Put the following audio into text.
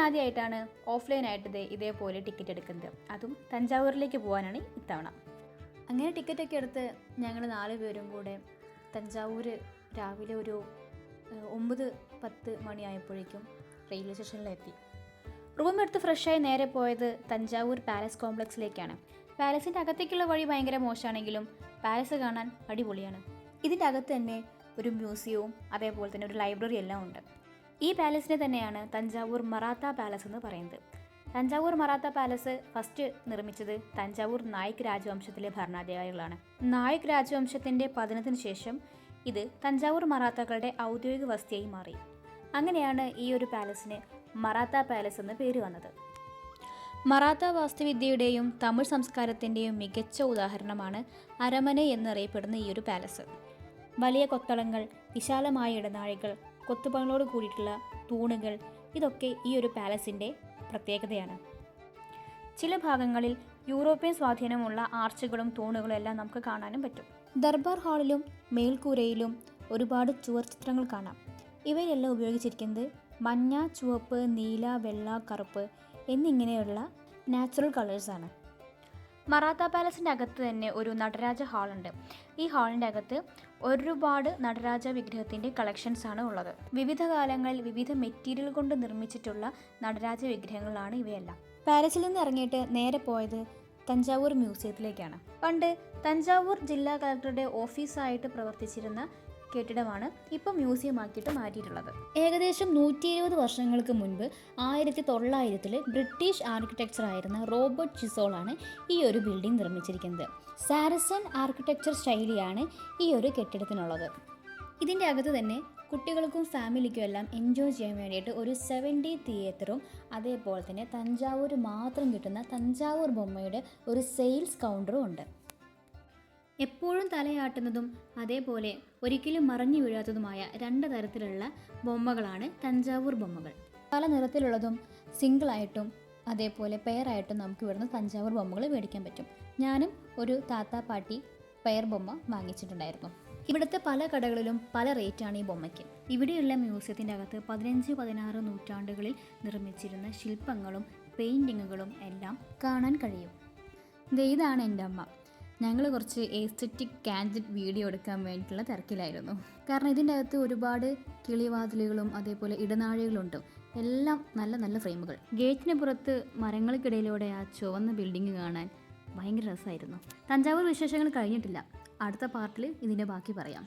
ആദ്യമായിട്ടാണ് ഓഫ്ലൈനായിട്ട് ഇതേപോലെ ടിക്കറ്റ് എടുക്കുന്നത്. അതും തഞ്ചാവൂരിലേക്ക് പോകാനാണ് ഇത്തവണ. അങ്ങനെ ടിക്കറ്റൊക്കെ എടുത്ത് ഞങ്ങൾ 4 പേരും കൂടെ തഞ്ചാവൂർ രാവിലെ ഒരു 9-10 മണിയായപ്പോഴേക്കും റെയിൽവേ സ്റ്റേഷനിലെത്തി. റൂം എടുത്ത് ഫ്രഷായി നേരെ പോയത് തഞ്ചാവൂർ പാലസ് കോംപ്ലക്സിലേക്കാണ്. പാലസിൻ്റെ അകത്തേക്കുള്ള വഴി ഭയങ്കര മോശമാണെങ്കിലും പാലസ് കാണാൻ അടിപൊളിയാണ്. ഇതിൻ്റെ അകത്ത് തന്നെ ഒരു മ്യൂസിയവും അതേപോലെ തന്നെ ഒരു ലൈബ്രറി എല്ലാം ഉണ്ട്. ഈ പാലസിനെ തന്നെയാണ് തഞ്ചാവൂർ മറാത്ത പാലസ് എന്ന് പറയുന്നത്. തഞ്ചാവൂർ മറാത്ത പാലസ് ഫസ്റ്റ് നിർമ്മിച്ചത് തഞ്ചാവൂർ നായിക് രാജവംശത്തിലെ ഭരണാധികാരികളാണ്. നായിക് രാജവംശത്തിൻ്റെ പതനത്തിന് ശേഷം ഇത് തഞ്ചാവൂർ മറാത്തകളുടെ ഔദ്യോഗിക വസതിയായി മാറി. അങ്ങനെയാണ് ഈ ഒരു പാലസിന് മറാത്ത പാലസ് എന്ന പേര് വന്നത്. മറാത്ത വാസ്തുവിദ്യയുടെയും തമിഴ് സംസ്കാരത്തിൻ്റെയും മികച്ച ഉദാഹരണമാണ് അരമന എന്നറിയപ്പെടുന്ന ഈ ഒരു പാലസ്. വലിയ കൊത്തളങ്ങൾ, വിശാലമായ ഇടനാഴികൾ, കൊത്തുപണികളോട് കൂടിയിട്ടുള്ള തൂണുകൾ, ഇതൊക്കെ ഈ ഒരു പാലസിൻ്റെ പ്രത്യേകതയാണ്. ചില ഭാഗങ്ങളിൽ യൂറോപ്യൻ സ്വാധീനമുള്ള ആർച്ചുകളും തൂണുകളും എല്ലാം നമുക്ക് കാണാനും പറ്റും. ദർബാർ ഹാളിലും മേൽക്കൂരയിലും ഒരുപാട് ചുവർ ചിത്രങ്ങൾ കാണാം. ഇവയെല്ലാം ഉപയോഗിച്ചിരിക്കുന്നത് മഞ്ഞ, ചുവപ്പ്, നീല, വെള്ള, കറുപ്പ് എന്നിങ്ങനെയുള്ള നാച്ചുറൽ കളേഴ്സാണ്. മറാത്ത പാലസിൻ്റെ അകത്ത് തന്നെ ഒരു നടരാജ ഹാളുണ്ട്. ഈ ഹാളിൻ്റെ അകത്ത് ഒരുപാട് നടരാജ വിഗ്രഹത്തിൻ്റെ കളക്ഷൻസാണ് ഉള്ളത്. വിവിധ കാലങ്ങളിൽ വിവിധ മെറ്റീരിയൽ കൊണ്ട് നിർമ്മിച്ചിട്ടുള്ള നടരാജ വിഗ്രഹങ്ങളാണ് ഇവയെല്ലാം. പാലസിൽ നിന്ന് ഇറങ്ങിയിട്ട് നേരെ പോയത് തഞ്ചാവൂർ മ്യൂസിയത്തിലേക്കാണ്. പണ്ട് തഞ്ചാവൂർ ജില്ലാ കളക്ടറുടെ ഓഫീസായിട്ട് പ്രവർത്തിച്ചിരുന്ന കെട്ടിടമാണ് ഇപ്പോൾ മ്യൂസിയം ആക്കിയിട്ട് മാറ്റിയിട്ടുള്ളത്. ഏകദേശം 120 വർഷങ്ങൾക്ക് മുൻപ് 1900 ബ്രിട്ടീഷ് ആർക്കിടെക്ചറായിരുന്ന റോബർട്ട് ചിസോളാണ് ഈ ഒരു ബിൽഡിംഗ് നിർമ്മിച്ചിരിക്കുന്നത്. സാരസൻ ആർക്കിടെക്ചർ ശൈലിയാണ് ഈ ഒരു കെട്ടിടത്തിനുള്ളത്. ഇതിൻ്റെ അകത്ത് തന്നെ കുട്ടികൾക്കും ഫാമിലിക്കും എല്ലാം എൻജോയ് ചെയ്യാൻ വേണ്ടിയിട്ട് ഒരു 7D തിയേറ്ററും അതേപോലെ തന്നെ തഞ്ചാവൂർ മാത്രം കിട്ടുന്ന തഞ്ചാവൂർ ബൊമ്മയുടെ ഒരു സെയിൽസ് കൗണ്ടറും ഉണ്ട്. എപ്പോഴും തലയാട്ടുന്നതും അതേപോലെ ഒരിക്കലും മറഞ്ഞു വീഴാത്തതുമായ 2 തരത്തിലുള്ള ബൊമ്മകളാണ് തഞ്ചാവൂർ ബൊമ്മകൾ. പല നിറത്തിലുള്ളതും സിംഗിളായിട്ടും അതേപോലെ പെയറായിട്ടും നമുക്ക് ഇവിടുന്ന് തഞ്ചാവൂർ ബൊമ്മകൾ മേടിക്കാൻ പറ്റും. ഞാനും ഒരു താത്ത പാട്ടി പെയർ ബൊമ്മ വാങ്ങിച്ചിട്ടുണ്ടായിരുന്നു. ഇവിടുത്തെ പല കടകളിലും പല റേറ്റാണ് ഈ ബൊമ്മയ്ക്ക്. ഇവിടെയുള്ള മ്യൂസിയത്തിൻ്റെ അകത്ത് 15-16 നൂറ്റാണ്ടുകളിൽ നിർമ്മിച്ചിരുന്ന ശില്പങ്ങളും പെയിൻറ്റിങ്ങുകളും എല്ലാം കാണാൻ കഴിയും. ഇതാണ് എൻ്റെ അമ്മ. ഞങ്ങൾ കുറച്ച് എസ്തെറ്റിക് കാൻഡിഡ് വീഡിയോ എടുക്കാൻ വേണ്ടിയിട്ടുള്ള തിരക്കിലായിരുന്നു. കാരണം ഇതിൻ്റെ അകത്ത് ഒരുപാട് കിളിവാതിലുകളും അതേപോലെ ഇടനാഴികളുണ്ട്. എല്ലാം നല്ല നല്ല ഫ്രെയിമുകൾ. ഗേറ്റിന് പുറത്ത് മരങ്ങൾക്കിടയിലൂടെ ആ ചുവന്ന ബിൽഡിംഗ് കാണാൻ ഭയങ്കര രസമായിരുന്നു. തഞ്ചാവൂർ വിശേഷങ്ങൾ കഴിഞ്ഞിട്ടില്ല. അടുത്ത പാർട്ടിൽ ഇതിൻ്റെ ബാക്കി പറയാം.